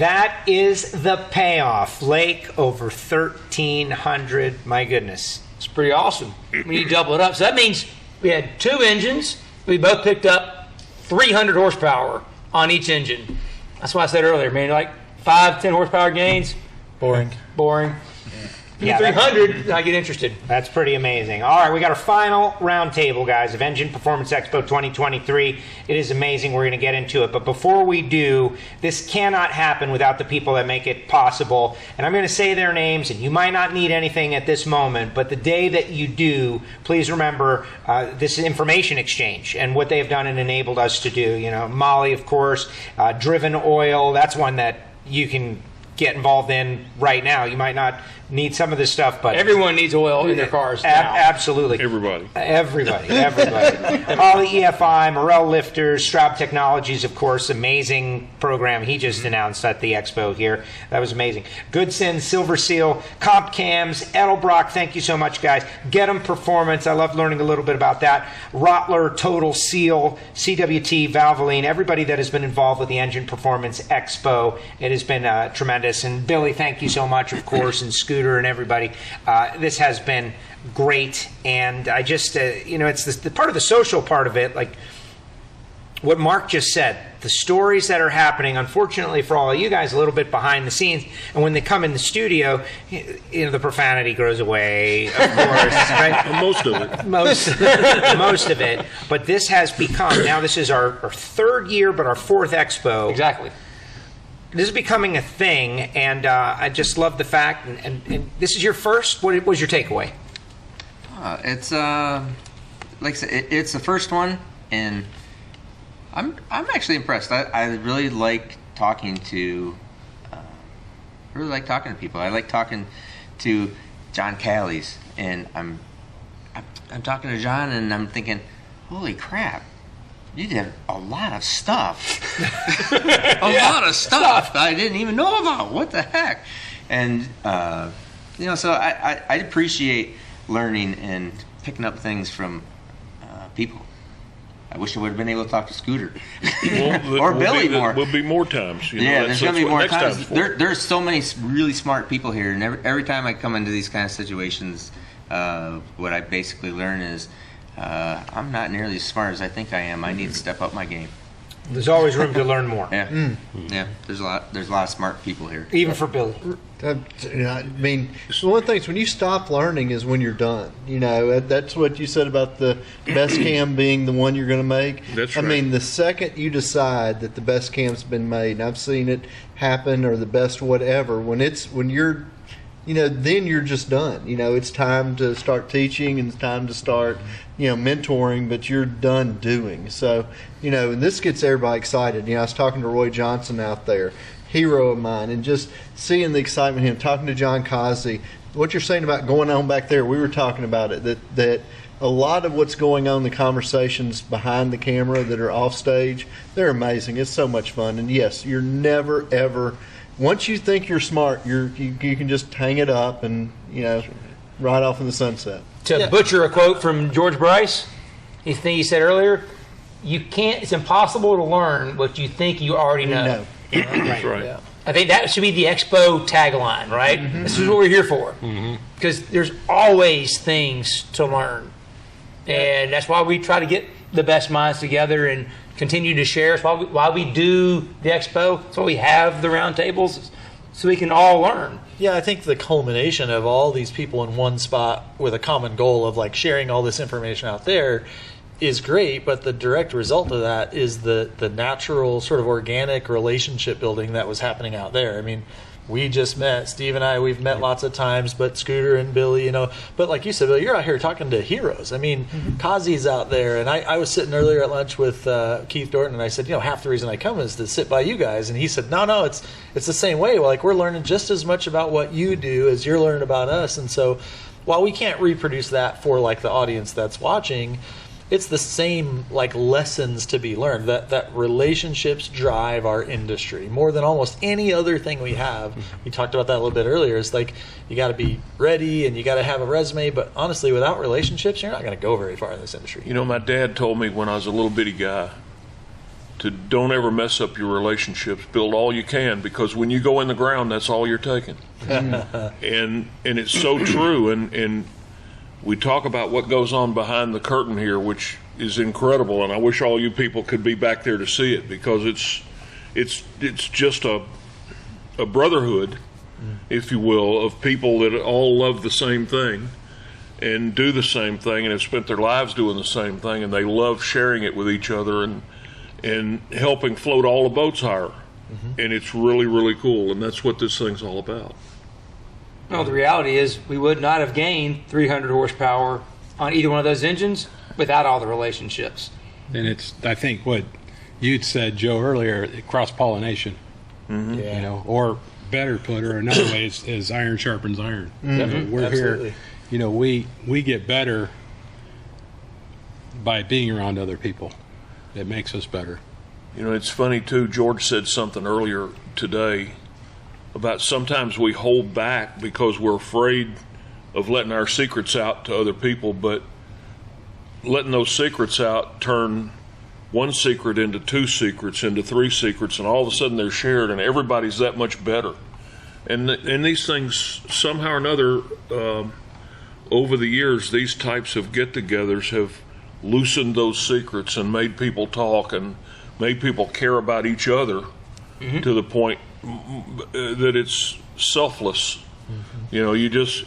that is the payoff. Lake over 1,300. My goodness. It's pretty awesome when you double it up. So that means we had 2 engines. We both picked up 300 horsepower on each engine. That's why I said earlier, man, like 5-10 horsepower gains. Boring. Yeah, 300, I get interested. That's pretty amazing. All right, we got our final roundtable, guys, of Engine Performance Expo 2023. It is amazing. We're going to get into it. But before we do, this cannot happen without the people that make it possible. And I'm going to say their names, and you might not need anything at this moment, but the day that you do, please remember this information exchange and what they have done and enabled us to do. You know, Molly, of course, Driven Oil, that's one that you can get involved in right now. You might not need some of this stuff, but everyone needs oil in their cars now. Absolutely. Everybody. Holly EFI, Morel Lifters, Straub Technologies, of course, amazing program he just announced at the Expo here. That was amazing. Goodson, Silver Seal, Comp Cams, Edelbrock, thank you so much, guys. Get 'em Performance, I love learning a little bit about that. Rottler, Total Seal, CWT, Valvoline, everybody that has been involved with the Engine Performance Expo. It has been tremendous. And Billy, thank you so much, of course, and Scooter and everybody. This has been great, and I just, it's the part of the social part of it, like what Mark just said, the stories that are happening, unfortunately for all of you guys, a little bit behind the scenes, and when they come in the studio, the profanity grows away, of course, right? Most of it. Most of it, but this has become, now this is our 3rd year, but our 4th Expo. Exactly. This is becoming a thing, and I just love the fact. And this is your first. What was your takeaway? It's like I said, it's the first one, and I'm actually impressed. I really like talking to people. I like talking to John Callies, and I'm talking to John, and I'm thinking, holy crap. You did a lot of stuff. A lot of stuff I didn't even know about. What the heck? And, so I appreciate learning and picking up things from people. I wish I would have been able to talk to Scooter. Or Billy more. There'll be more times. There's going to be more times. There's so many really smart people here. And every time I come into these kind of situations, what I basically learn is, I'm not nearly as smart as I think I am. I need to step up my game. There's always room to learn more. Yeah, yeah. There's a lot of smart people here. Even for Billy. I mean, one of the things when you stop learning is when you're done. That's what you said about the best cam being the one you're going to make. That's right. I mean, the second you decide that the best cam's been made, and I've seen it happen, or the best whatever, when you're then you're just done. It's time to start teaching, and it's time to start, mentoring, but you're done doing. So, and this gets everybody excited. I was talking to Roy Johnson out there, hero of mine, and just seeing the excitement in him, talking to John Cosby. What you're saying about going on back there, we were talking about it, that a lot of what's going on, the conversations behind the camera that are off stage, they're amazing. It's so much fun. And yes, you're never, ever, once you think you're smart, you can just hang it up and, ride off in the sunset. To butcher a quote from George Bryce, he said earlier, it's impossible to learn what you think you already know. That's right. Yeah. I think that should be the Expo tagline, right? Mm-hmm. This is what we're here for. Because there's always things to learn. And that's why we try to get the best minds together and continue to share. It's why we do the Expo. That's why we have the roundtables, so we can all learn. Yeah, I think the culmination of all these people in one spot with a common goal of like sharing all this information out there is great, but the direct result of that is the natural sort of organic relationship building that was happening out there. I mean, we just met, Steve and I, we've met lots of times, but Scooter and Billy, but like you said, Billy, you're out here talking to heroes. I mean, Kazi's out there, and I was sitting earlier at lunch with Keith Dorton, and I said, half the reason I come is to sit by you guys, and he said, no, it's the same way. Like, we're learning just as much about what you do as you're learning about us, and so while we can't reproduce that for like the audience that's watching, it's the same like lessons to be learned, that relationships drive our industry more than almost any other thing we have. We talked about that a little bit earlier. It's like you got to be ready and you got to have a resume, but honestly, without relationships, you're not going to go very far in this industry. My dad told me when I was a little bitty guy to don't ever mess up your relationships. Build all you can, because when you go in the ground, that's all you're taking. and it's so true. And we talk about what goes on behind the curtain here, which is incredible. And I wish all you people could be back there to see it, because it's just a brotherhood, if you will, of people that all love the same thing and do the same thing and have spent their lives doing the same thing, and they love sharing it with each other and helping float all the boats higher. And it's really, really cool, and that's what this thing's all about. Well, the reality is we would not have gained 300 horsepower on either one of those engines without all the relationships. And it's, I think, what you'd said, Joe, earlier, cross-pollination. Yeah. You know, or better put, or another way is iron sharpens iron. We're Absolutely. here, you know, we get better by being around other people. It makes us better. You know, it's funny too, George said something earlier today about sometimes we hold back because we're afraid of letting our secrets out to other people, but letting those secrets out turn one secret into two secrets, into three secrets, and all of a sudden they're shared, and everybody's that much better. And these things, somehow or another, over the years, these types of get-togethers have loosened those secrets and made people talk and made people care about each other to the point that it's selfless. You know, you just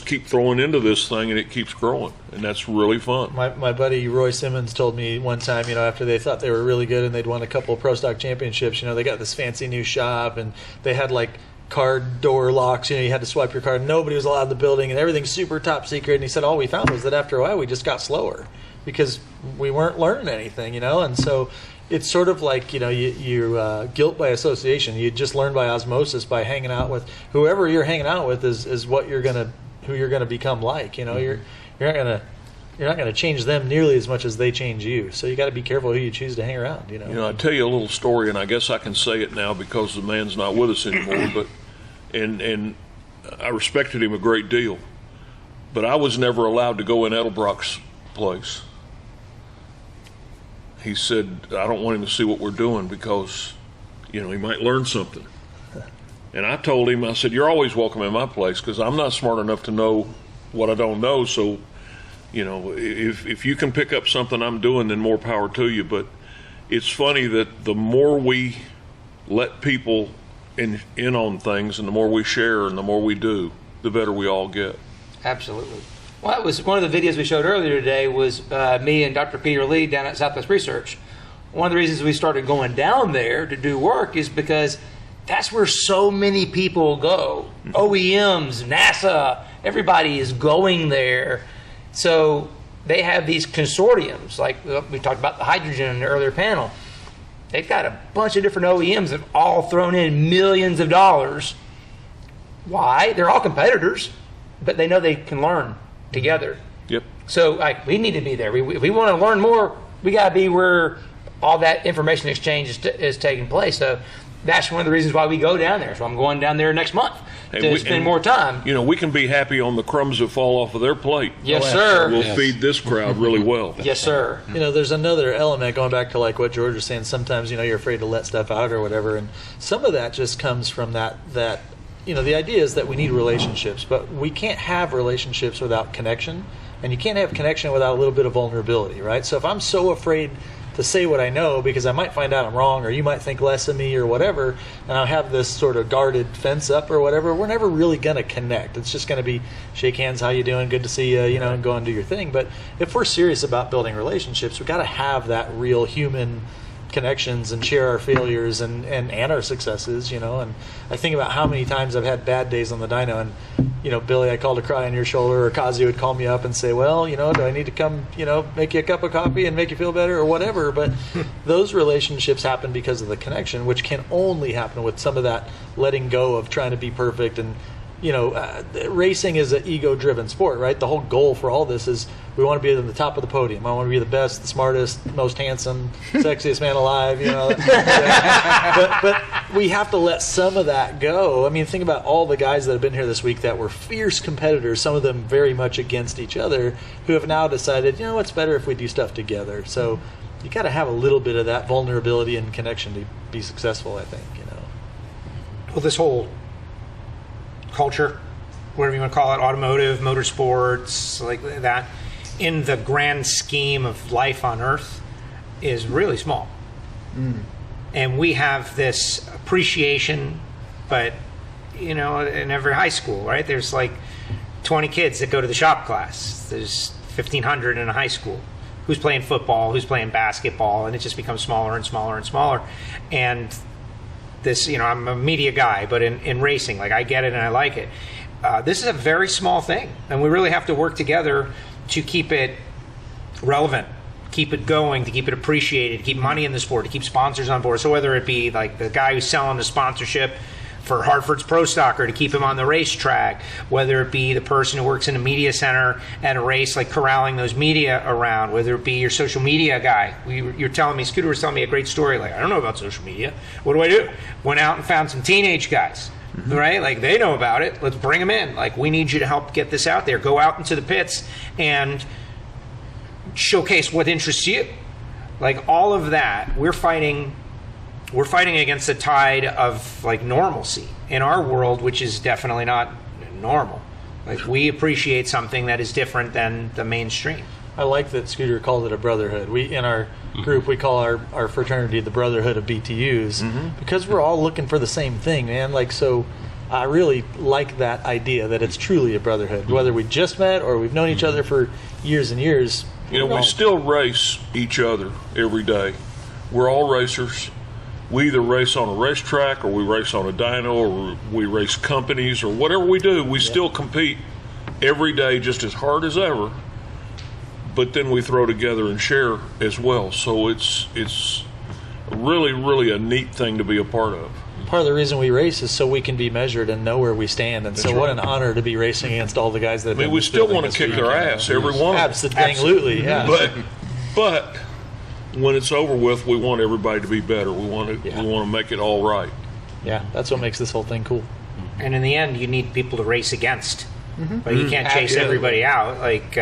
keep throwing into this thing and it keeps growing, and that's really fun. My buddy Roy Simmons told me one time, you know, after they thought they were really good and they'd won a couple of Pro Stock championships, you know, they got this fancy new shop and they had like card door locks, you know, you had to swipe your card. Nobody was allowed in the building and everything's super top secret. And he said all we found was that after a while we just got slower because we weren't learning anything, you know. And so it's sort of like, you know, you guilt by association. You just learn by osmosis by hanging out with whoever you're hanging out with is what who you're gonna become like. You know, you're not gonna change them nearly as much as they change you. So you got to be careful who you choose to hang around. You know. You know, I tell you a little story, and I guess I can say it now because the man's not with us anymore. But and I respected him a great deal, but I was never allowed to go in Edelbrock's place. He said, I don't want him to see what we're doing because, you know, he might learn something. And I told him, I said, you're always welcome in my place because I'm not smart enough to know what I don't know. So, you know, if you can pick up something I'm doing, then more power to you. But it's funny that the more we let people in on things and the more we share and the more we do, the better we all get. Absolutely. Well, that was one of the videos we showed earlier today was me and Dr. Peter Lee down at Southwest Research. One of the reasons we started going down there to do work is because that's where so many people go. OEMs, NASA, everybody is going there. So they have these consortiums, like we talked about the hydrogen in the earlier panel. They've got a bunch of different OEMs that have all thrown in millions of dollars. Why? They're all competitors, but they know they can learn together. Yep. So like we need to be there. If we want to learn more, we got to be where all that information exchange is taking place. So that's one of the reasons why we go down there. So I'm going down there next month to spend more time. You know, we can be happy on the crumbs that fall off of their plate. Yes, sir. We'll feed this crowd really well. Yes, sir. You know, there's another element going back to like what George was saying. Sometimes, you know, you're afraid to let stuff out or whatever, and some of that just comes from that you know, the idea is that we need relationships, but we can't have relationships without connection, and you can't have connection without a little bit of vulnerability, right? So if I'm so afraid to say what I know because I might find out I'm wrong or you might think less of me or whatever, and I'll have this sort of guarded fence up or whatever, we're never really going to connect. It's just going to be shake hands, how you doing, good to see you, you know, and go and do your thing. But if we're serious about building relationships, we've got to have that real human connections and share our failures and our successes, you know. And I think about how many times I've had bad days on the dyno, and you know, Billy, I called to cry on your shoulder, or Kazi would call me up and say, well, you know, do I need to come, you know, make you a cup of coffee and make you feel better or whatever? But those relationships happen because of the connection, which can only happen with some of that letting go of trying to be perfect. And you know, racing is an ego-driven sport, right? The whole goal for all this is we want to be at the top of the podium. I want to be the best, the smartest, most handsome, sexiest man alive, you know. But we have to let some of that go. I mean, think about all the guys that have been here this week that were fierce competitors, some of them very much against each other, who have now decided, you know, it's better if we do stuff together. So you got to have a little bit of that vulnerability and connection to be successful, I think, you know. Well, this whole culture, whatever you want to call it, automotive, motorsports, like that, in the grand scheme of life on Earth, is really small. And we have this appreciation, but, you know, in every high school, right, there's like 20 kids that go to the shop class. There's 1,500 in a high school. Who's playing football, who's playing basketball, and it just becomes smaller and smaller and smaller. And this, you know, I'm a media guy, but in racing, like, I get it and I like it. This is a very small thing, and we really have to work together to keep it relevant, keep it going, to keep it appreciated, to keep money in the sport, to keep sponsors on board. So whether it be like the guy who's selling the sponsorship for Hartford's Pro Stocker to keep him on the racetrack, whether it be the person who works in a media center at a race, like corralling those media around, whether it be your social media guy. You're telling me, Scooter was telling me a great story, like, I don't know about social media. What do? Went out and found some teenage guys, right? Like, they know about it. Let's bring them in. Like, we need you to help get this out there. Go out into the pits and showcase what interests you. Like, all of that, we're fighting against the tide of like normalcy in our world, which is definitely not normal. Like, we appreciate something that is different than the mainstream. I like that Scooter called it a brotherhood. We, in our group, we call our fraternity the brotherhood of BTUs because we're all looking for the same thing, man. Like, so I really like that idea that it's truly a brotherhood, whether we just met or we've known each other for years and years. You know, we still race each other every day. We're all racers. We either race on a racetrack or we race on a dyno or we race companies or whatever we do. We still compete every day just as hard as ever, but then we throw together and share as well. So it's really, really a neat thing to be a part of. Part of the reason we race is so we can be measured and know where we stand. And so what an honor to be racing against all the guys that have I mean, we still want to kick their ass, every one of them. Absolutely, yeah. But when it's over with, we want everybody to be better. We want to make it all right. Yeah, that's what makes this whole thing cool. And in the end, you need people to race against. Like, you can't chase everybody out. Like,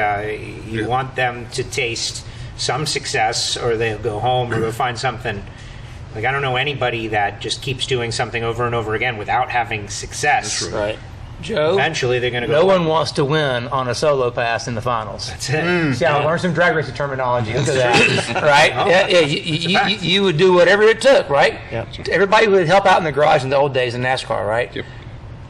you want them to taste some success, or they'll go home or go find something. Like, I don't know anybody that just keeps doing something over and over again without having success. That's right. Joe, Eventually, they're going to go. No one wants to win on a solo pass in the finals. That's it. See, I learned some drag racing terminology. Look at that, right? You would do whatever it took, right? Yeah. Everybody would help out in the garage in the old days in NASCAR, right? Yep.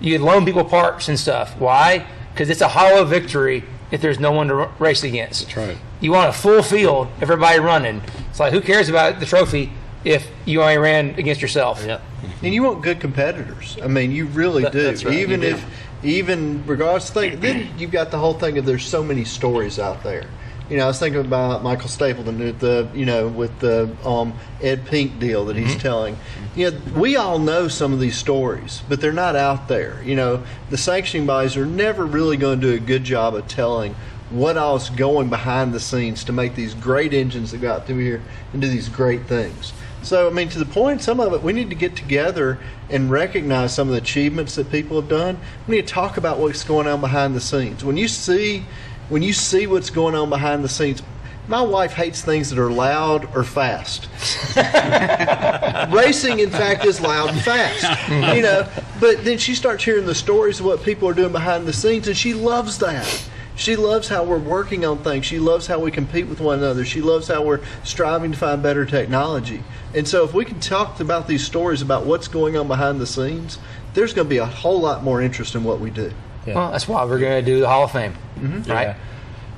You'd loan people parts and stuff. Why? Because it's a hollow victory if there's no one to race against. That's right. You want a full field, everybody running. It's like, who cares about the trophy if you only ran against yourself? Yeah. And you want good competitors. I mean, you really do. That's right, Even regardless, then you've got the whole thing of there's so many stories out there. You know, I was thinking about Michael Stapleton with the Ed Pink deal that he's telling. You know, we all know some of these stories, but they're not out there. You know, the sanctioning bodies are never really going to do a good job of telling what all's going behind the scenes to make these great engines that got through here and do these great things. So, I mean, to the point, some of it, we need to get together and recognize some of the achievements that people have done. We need to talk about what's going on behind the scenes. When you see what's going on behind the scenes, my wife hates things that are loud or fast. Racing, in fact, is loud and fast. You know, but then she starts hearing the stories of what people are doing behind the scenes, and she loves that. She loves how we're working on things. She loves how we compete with one another. She loves how we're striving to find better technology. And so if we can talk about these stories about what's going on behind the scenes, there's going to be a whole lot more interest in what we do. Yeah. Well, that's why we're going to do the Hall of Fame, right?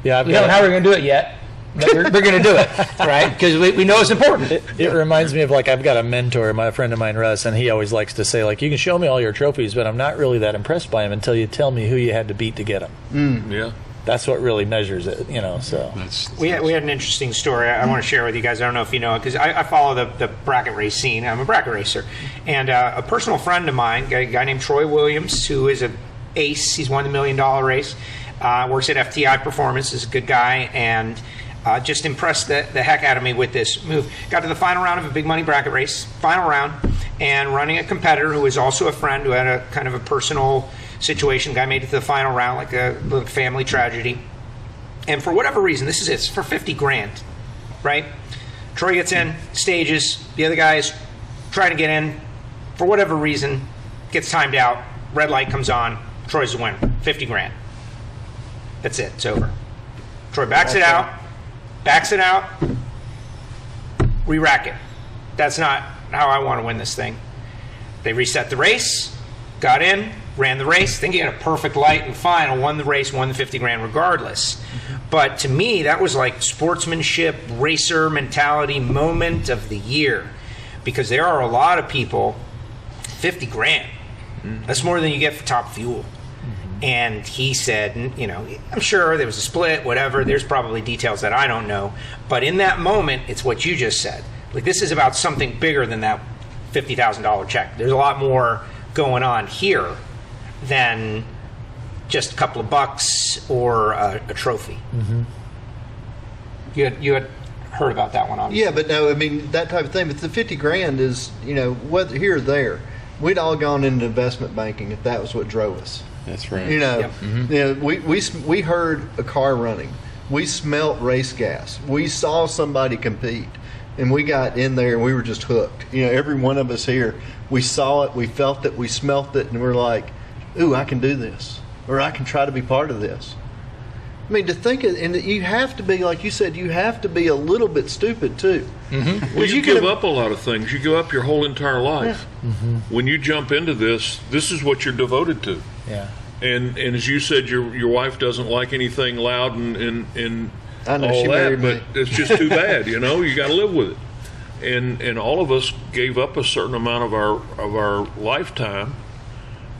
Yeah, We don't know how we're going to do it yet, but we're going to do it, right? Because we know it's important. It reminds me of, like, I've got a mentor, my friend of mine, Russ, and he always likes to say, like, you can show me all your trophies, but I'm not really that impressed by them until you tell me who you had to beat to get them. Yeah. That's what really measures it, you know. So We had an interesting story I want to share with you guys. I don't know if you know it, because I follow the bracket race scene. I'm a bracket racer. And a personal friend of mine, a guy named Troy Williams, who is an ace. He's won the $1 million race. Works at FTI Performance, is a good guy, and just impressed the heck out of me with this move. Got to the final round of a big money bracket race, final round, and running a competitor who was also a friend who had a kind of a personal situation. Guy made it to the final round, like a little family tragedy. And for whatever reason, this is it, it's for $50,000, right? Troy gets in, stages, the other guy's trying to get in, for whatever reason, gets timed out, red light comes on, Troy's the winner, 50 grand. That's it, it's over. Troy backs it out, re-rack it. That's not how I want to win this thing. They reset the race, got in, ran the race, then get a perfect light and final, won the race, won the 50 grand regardless. But to me, that was like sportsmanship, racer mentality moment of the year. Because there are a lot of people, 50 grand. That's more than you get for top fuel. And he said, you know, I'm sure there was a split, whatever. There's probably details that I don't know. But in that moment, it's what you just said. Like, this is about something bigger than that $50,000 check. There's a lot more going on here than just a couple of bucks or a trophy. You had heard about that one, obviously. Yeah, but no, I mean, that type of thing. But the 50 grand is, you know, whether here or there, we'd all gone into investment banking if that was what drove us. That's right. You know, Yep. you know, we heard a car running. We smelt race gas. We saw somebody compete. And we got in there and we were just hooked. You know, every one of us here, we saw it, we felt it, we smelt it, and we're like, ooh, I can do this. Or I can try to be part of this. I mean, to think of, and you have to be, like you said, you have to be a little bit stupid too. Well, you give up a lot of things. You give up your whole entire life. When you jump into this is what you're devoted to. Yeah. And as you said, your wife doesn't like anything loud and I know, all she that, married but me. it's just too bad, you know. You got to live with it. And all of us gave up a certain amount of our lifetime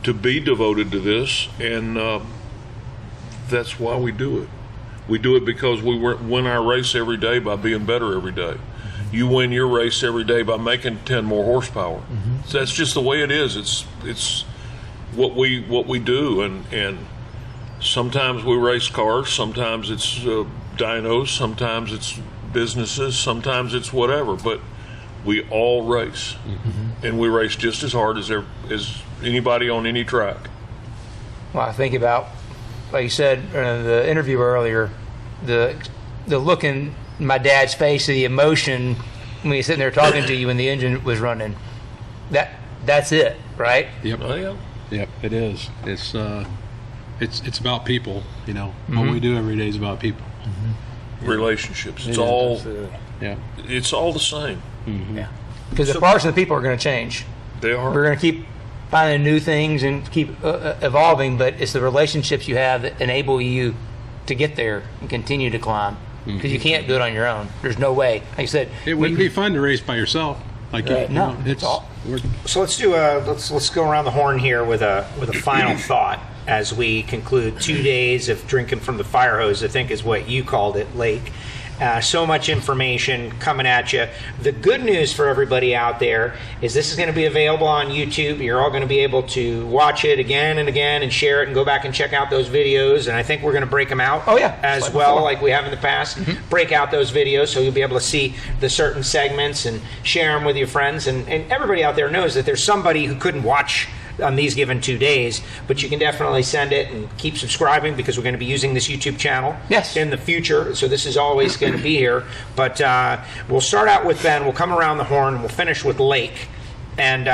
to be devoted to this, and that's why we do it. We do it because we win our race every day by being better every day. You win your race every day by making 10 more horsepower. So that's just the way it is. It's what we do, and sometimes we race cars, sometimes it's dynos, sometimes it's businesses, sometimes it's whatever, but we all race, and we race just as hard as anybody on any track. Well, I think about, like you said in the interview earlier, the look in my dad's face, the emotion when he's sitting there talking to you when the engine was running. That's it, right? Yep. Oh, yeah. Yep. It is. It's about people. You know, what we do every day is about people. Relationships. It's Yeah, all. Yeah. It's all the same. Yeah. Because the parts of the people are going to change. They are. We're going to keep finding new things and keep evolving, but it's the relationships you have that enable you to get there and continue to climb. Because you can't do it on your own. There's no way. Like I said, It wouldn't be fun to race by yourself. Like you No, know, it's all- So let's do let's go around the horn here with a final thought as we conclude 2 days of drinking from the fire hose. I think is what you called it, Lake. So much information coming at you. The good news for everybody out there is this is going to be available on YouTube. You're all going to be able to watch it again and again and share it and go back and check out those videos. And I think we're going to break them out as like well, before. like we have in the past. Break out those videos so you'll be able to see the certain segments and share them with your friends. And everybody out there knows that there's somebody who couldn't watch on these given 2 days, but you can definitely send it and keep subscribing because we're going to be using this YouTube channel in the future. So this is always going to be here. But we'll start out with Ben. We'll come around the horn. We'll finish with Lake. And,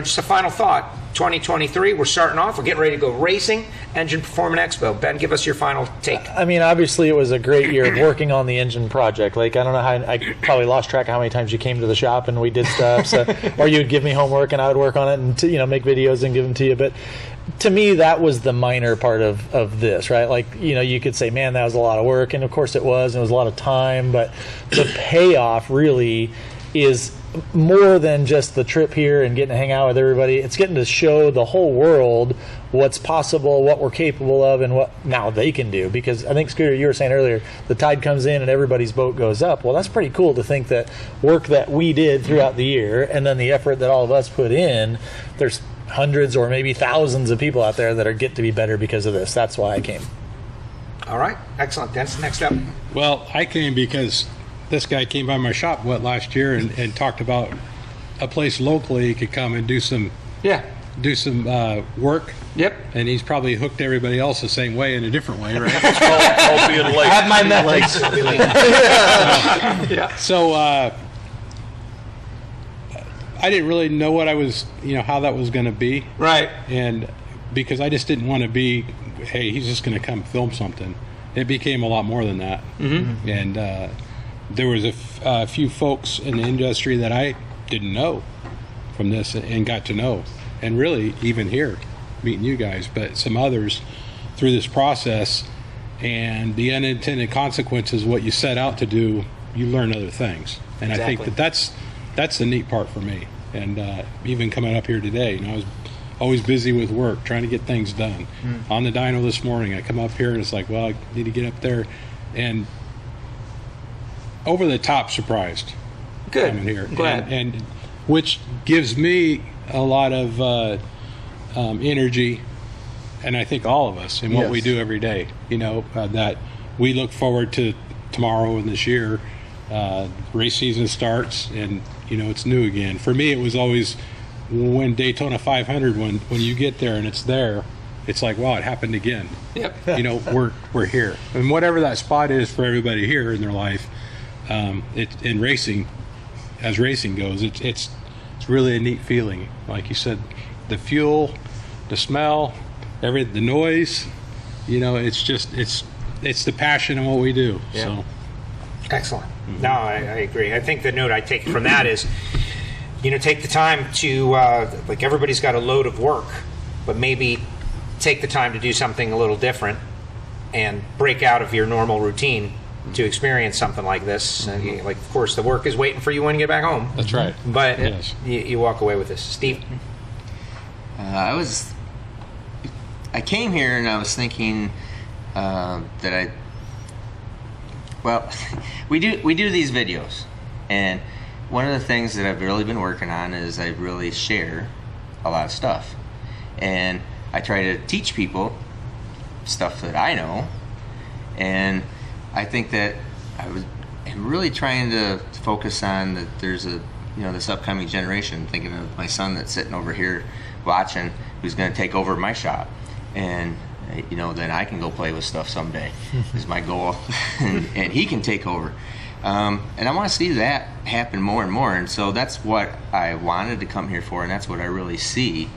just a final thought. 2023, we're starting off. We're getting ready to go racing. Engine Performance Expo. Ben, give us your final take. I mean, obviously, it was a great year of working on the engine project. Like, I don't know how I probably lost track of how many times you came to the shop and we did stuff. So, or you would give me homework and I would work on it and make videos and give them to you. But to me, that was the minor part of this, right? Like, you could say, man, that was a lot of work, and of course it was. And it was a lot of time, but the payoff really is more than just the trip here and getting to hang out with everybody. It's getting to show the whole world what's possible, what we're capable of, and what now they can do. Because I think, Scooter, you were saying earlier, the tide comes in and everybody's boat goes up. Well, that's pretty cool to think that work that we did throughout the year and then the effort that all of us put in, there's hundreds or maybe thousands of people out there that are get to be better because of this. That's why I came. All right. Excellent. Dennis, next up. Well, I came because this guy came by my shop last year and talked about a place locally he could come and do some work. Yep. And he's probably hooked everybody else the same way in a different way, right? It's called being late. I have my methods. So I didn't really know what I was, how that was going to be. Right. And because I just didn't want to be, hey, he's just going to come film something. It became a lot more than that. Mm-hmm. And there was a few folks in the industry that I didn't know from this and got to know. And really, even here, meeting you guys, but some others through this process, and the unintended consequences, what you set out to do, you learn other things. And Exactly. I think that's the neat part for me. And even coming up here today, I was always busy with work, trying to get things done. On the dyno this morning, I come up here and it's like, well, I need to get up there. And over the top surprised Good. coming here. I'm glad. And which gives me a lot of energy, and I think all of us, in what Yes. we do every day, that we look forward to tomorrow and this year. Race season starts, and it's new again. For me, it was always when Daytona 500, when you get there and it's there, it's like, wow, it happened again. Yep. We're here, and whatever that spot is for everybody here in their life, in racing, as racing goes, it's really a neat feeling. Like you said, the fuel, the smell, the noise, it's just it's the passion in what we do. Yeah. So Excellent. No, I agree. I think the note I take from that is, take the time to, like, everybody's got a load of work, but maybe take the time to do something a little different and break out of your normal routine to experience something like this. Like, of course, the work is waiting for you when you get back home. that's right. But Yes. you walk away with this. Steve? I came here and I was thinking we do these videos, and one of the things that I've really been working on is I really share a lot of stuff, and I try to teach people stuff that I know, and I think that I'm really trying to focus on that there's this upcoming generation, thinking of my son that's sitting over here watching, who's going to take over my shop, and then I can go play with stuff someday is my goal, and he can take over, and I want to see that happen more and more. And so that's what I wanted to come here for, and that's what I really see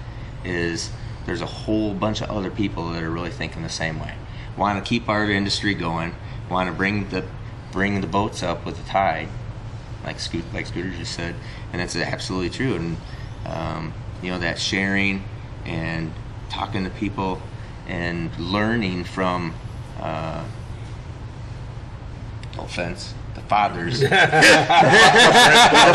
is there's a whole bunch of other people that are really thinking the same way, want to keep our industry going, want to bring the boats up with the tide, like Scooter just said, and that's absolutely true. And that sharing and talking to people and learning from, no offense, the fathers, the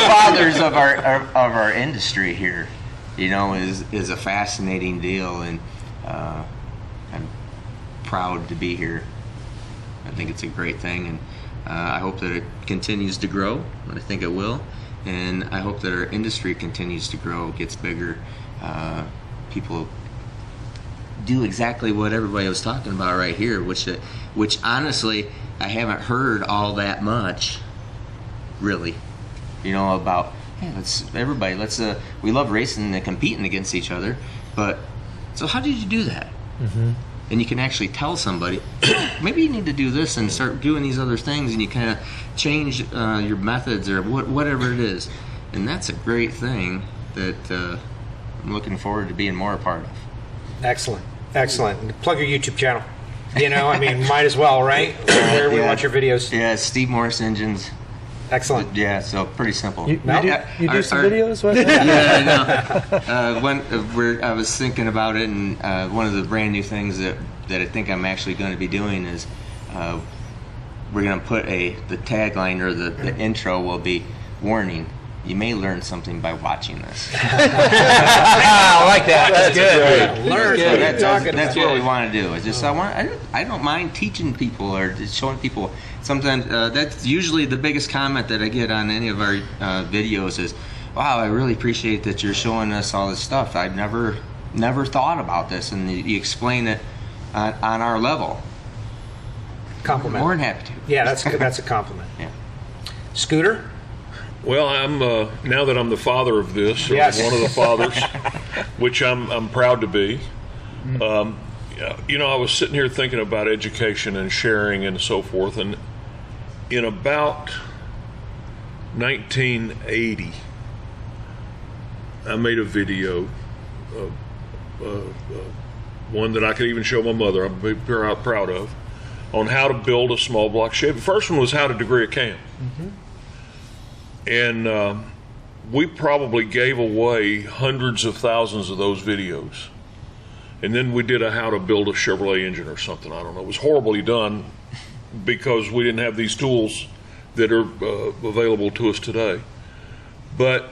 fathers of our industry here, is a fascinating deal, and I'm proud to be here. I think it's a great thing, and I hope that it continues to grow, and I think it will, and I hope that our industry continues to grow, gets bigger. People do exactly what everybody was talking about right here, which honestly I haven't heard all that much, really. About we love racing and competing against each other, but so how did you do that? Mm-hmm. And you can actually tell somebody, maybe you need to do this and start doing these other things, and you kind of change your methods or whatever it is, and that's a great thing that I'm looking forward to being more a part of. Excellent. Plug your YouTube channel. Might as well, right? Where we watch your videos. Yeah, Steve Morris Engines. Excellent. Yeah, so pretty simple. You do some videos? Yeah, I know. I was thinking about it, and one of the brand new things that I think I'm actually going to be doing is we're going to put the tagline, or the intro will be, warning, you may learn something by watching this. I like that. That's good. Learn. That's what we want to do. It's just I don't mind teaching people or showing people. Sometimes that's usually the biggest comment that I get on any of our videos is, "Wow, I really appreciate that you're showing us all this stuff. I've never thought about this, and you explain it on our level." Compliment. More than happy to. Yeah, that's a compliment. Yeah. Scooter? Well, I'm now that I'm the father of this, or Yes. one of the fathers, which I'm proud to be. I was sitting here thinking about education and sharing and so forth, and in about 1980, I made a video, one that I could even show my mother, I'm very proud of, on how to build a small block Chevy. The first one was how to degree a cam. And we probably gave away hundreds of thousands of those videos. And then we did a how to build a Chevrolet engine or something. I don't know. It was horribly done because we didn't have these tools that are available to us today. But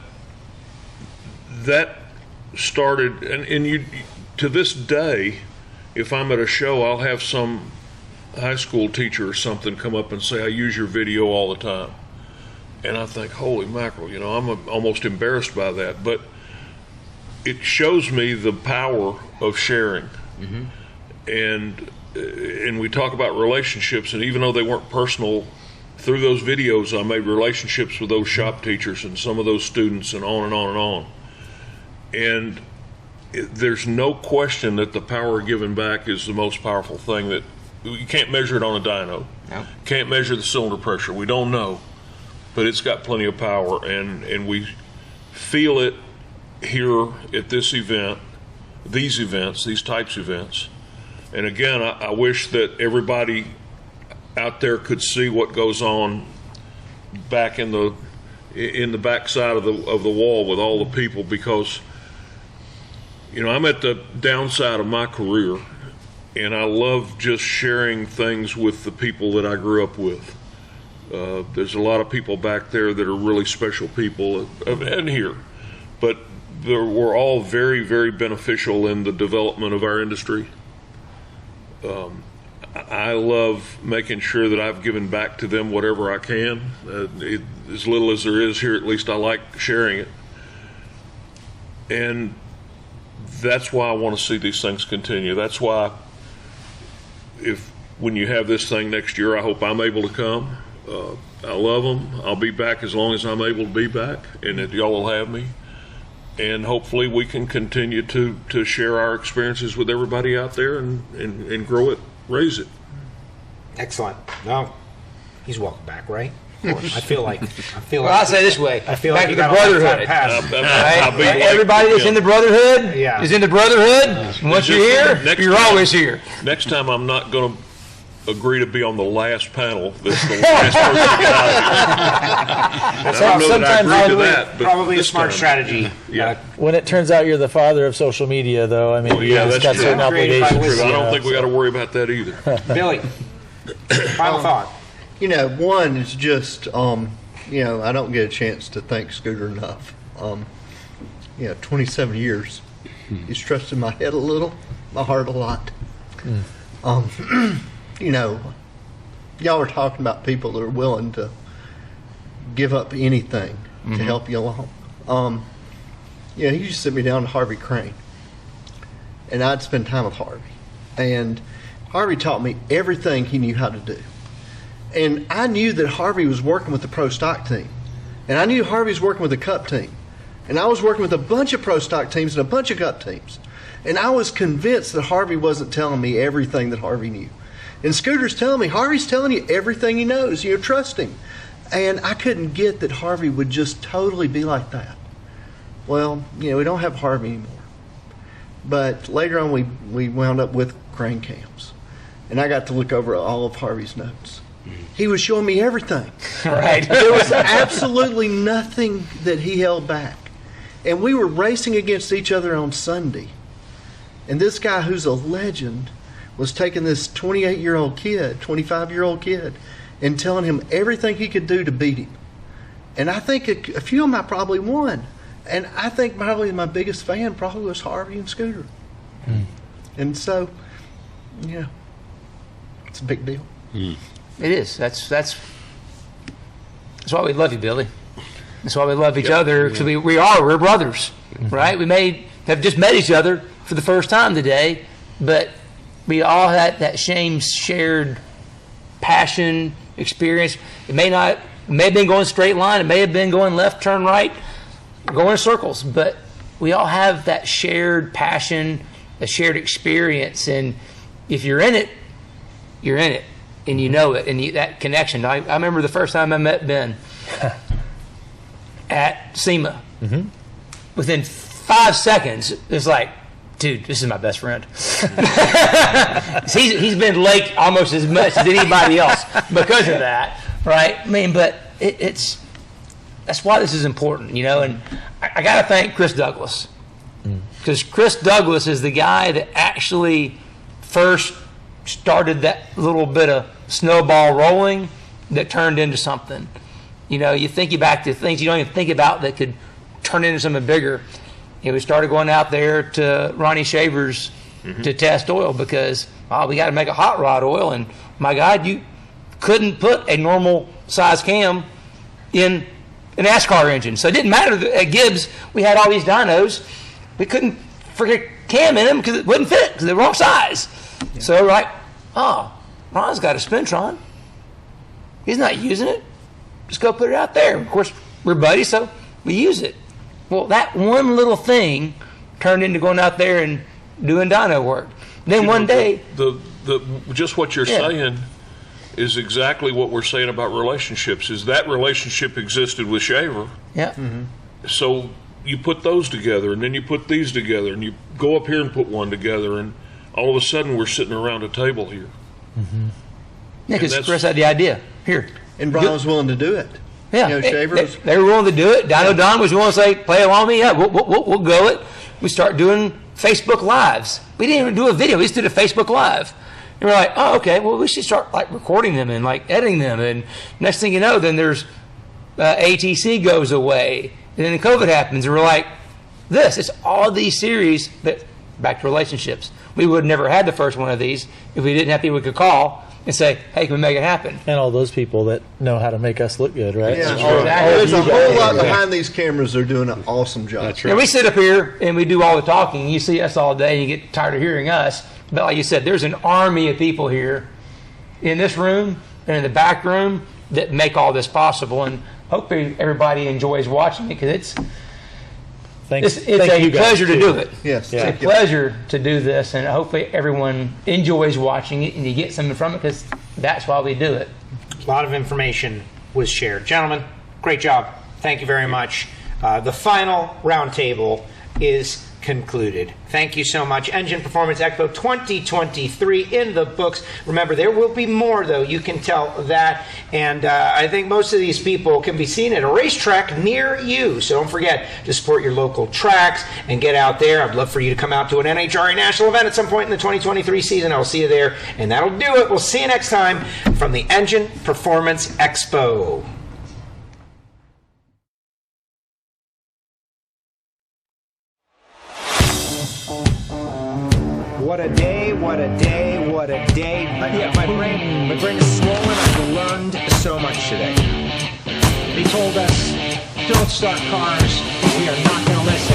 that started, and you, to this day, if I'm at a show, I'll have some high school teacher or something come up and say, I use your video all the time. And I think, holy mackerel, you know, I'm almost embarrassed by that. But it shows me the power of sharing. And we talk about relationships, and even though they weren't personal, through those videos I made relationships with those shop teachers and some of those students, and on and on and on. And there's no question that the power of giving back is the most powerful thing. That you can't measure it on a dyno. No. Can't measure the cylinder pressure. We don't know. But it's got plenty of power, and we feel it here at this event, these events, these types of events. And again, I wish that everybody out there could see what goes on back in the backside of the wall with all the people, because you know, I'm at the downside of my career, and I love just sharing things with the people that I grew up with. There's a lot of people back there that are really special people, and here, but we're all very, very beneficial in the development of our industry. I love making sure that I've given back to them whatever I can. As little as there is here, at least I like sharing it. And that's why I want to see these things continue. That's why when you have this thing next year, I hope I'm able to come. I love them. I'll be back as long as I'm able to be back, and that y'all will have me. And hopefully we can continue to share our experiences with everybody out there and grow it, raise it. Excellent. No, he's welcome back, right? Of course. I feel like. Well, I'll say this way. I feel back like to you the got a lot of brotherhood. time I'll be Right? like Everybody that's him. in the brotherhood Yeah. is in the brotherhood. And once you're here, Next you're time- always here. Next time I'm not going to agree to be on the last panel. That's the last person to get out of here. That's I don't know that I sometimes agree to that, but probably a this smart time- strategy. Yeah. When it turns out you're the father of social media, though, I mean, Well, yeah, it's that's got true. certain Created by obligations. wisdom. I don't you think we know, got to worry about that either. Billy, final thought. You know, one is just, you know, I don't get a chance to thank Scooter enough. You know, 27 years. He's trusted my head a little, my heart a lot. You know, y'all are talking about people that are willing to give up anything to help you along. You know, he used to sit me down to Harvey Crane, and I'd spend time with Harvey. And Harvey taught me everything he knew how to do. And I knew that Harvey was working with the pro stock team. And I knew Harvey was working with the cup team. And I was working with a bunch of pro stock teams and a bunch of cup teams. And I was convinced that Harvey wasn't telling me everything that Harvey knew. And Scooter's telling me, Harvey's telling you everything he knows. You know, trust him. And I couldn't get that Harvey would just totally be like that. Well, you know, we don't have Harvey anymore. But later on, we wound up with crane cams. And I got to look over all of Harvey's notes. He was showing me everything. Right. There was absolutely nothing that he held back. And we were racing against each other on Sunday. And this guy, who's a legend, was taking this 28-year-old kid, 25-year-old kid, and telling him everything he could do to beat him. And I think a few of them I probably won. And I think probably my biggest fan probably was Harvey and Scooter. And so, yeah, it's a big deal. It is. That's why we love you, Billy. That's why we love each other. Because we're brothers, right? We have just met each other for the first time today, but we all had that same shared passion, experience. It may have been going straight line. It may have been going left, turn right, going in circles. But we all have that shared passion, a shared experience. And if you're in it, you're in it. And you know it, and that connection. I remember the first time I met Ben at SEMA. within 5 seconds, it's like, dude, this is my best friend. he's been late almost as much as anybody else because of that, right? I mean, but that's why this is important, you know. And I got to thank Chris Douglas, because Chris Douglas is the guy that actually first started that little bit of snowball rolling that turned into something. You know, you think back to things you don't even think about that could turn into something bigger. You know, we started going out there to Ronnie Shaver's to test oil because we got to make a hot rod oil, and my God, you couldn't put a normal size cam in a NASCAR engine. So it didn't matter that at Gibbs we had all these dynos, we couldn't forget cam in them because it wouldn't fit because they're the wrong size. Yeah. So we're like, Ron's got a Spintron. He's not using it. Just go put it out there. Of course, we're buddies, so we use it. Well, that one little thing turned into going out there and doing dyno work. Then one day, just what you're saying is exactly what we're saying about relationships. Is that relationship existed with Shaver? Yeah. So you put those together, and then you put these together, and you go up here and put one together, and all of a sudden we're sitting around a table here. Yeah, because Chris had the idea. Here. And Brian was willing to do it. Yeah, you know, Shaver they were willing to do it. Dino Don was willing to say, play along with me. Yeah, we'll go it. We start doing Facebook Lives. We didn't even do a video. We just did a Facebook Live. And we're like, oh, okay, well, we should start like recording them and like editing them. And next thing you know, then there's ATC goes away. And then COVID happens. And we're like, it's all these series that, back to relationships. We would have never had the first one of these if we didn't have people we could call and say, hey, can we make it happen? And all those people that know how to make us look good, right? Yeah, Exactly. there's a whole lot behind these cameras. They're doing an awesome job. That's right. And we sit up here and we do all the talking. You see us all day and you get tired of hearing us. But like you said, there's an army of people here in this room and in the back room that make all this possible. And hopefully everybody enjoys watching it because it's a pleasure to do it. Yes. It's a pleasure to do this, and hopefully everyone enjoys watching it and you get something from it because that's why we do it. A lot of information was shared. Gentlemen, great job. Thank you very much. The final roundtable is concluded. Thank you so much. Engine Performance Expo 2023 in the books. Remember, there will be more, though. You can tell that. And I think most of these people can be seen at a racetrack near you. So don't forget to support your local tracks and get out there. I'd love for you to come out to an NHRA national event at some point in the 2023 season. I'll see you there. And that'll do it. We'll see you next time from the Engine Performance Expo. What a day, what a day, what a day. Yeah, my brain is swollen. I've learned so much today. They told us, don't start cars. We are not going to listen.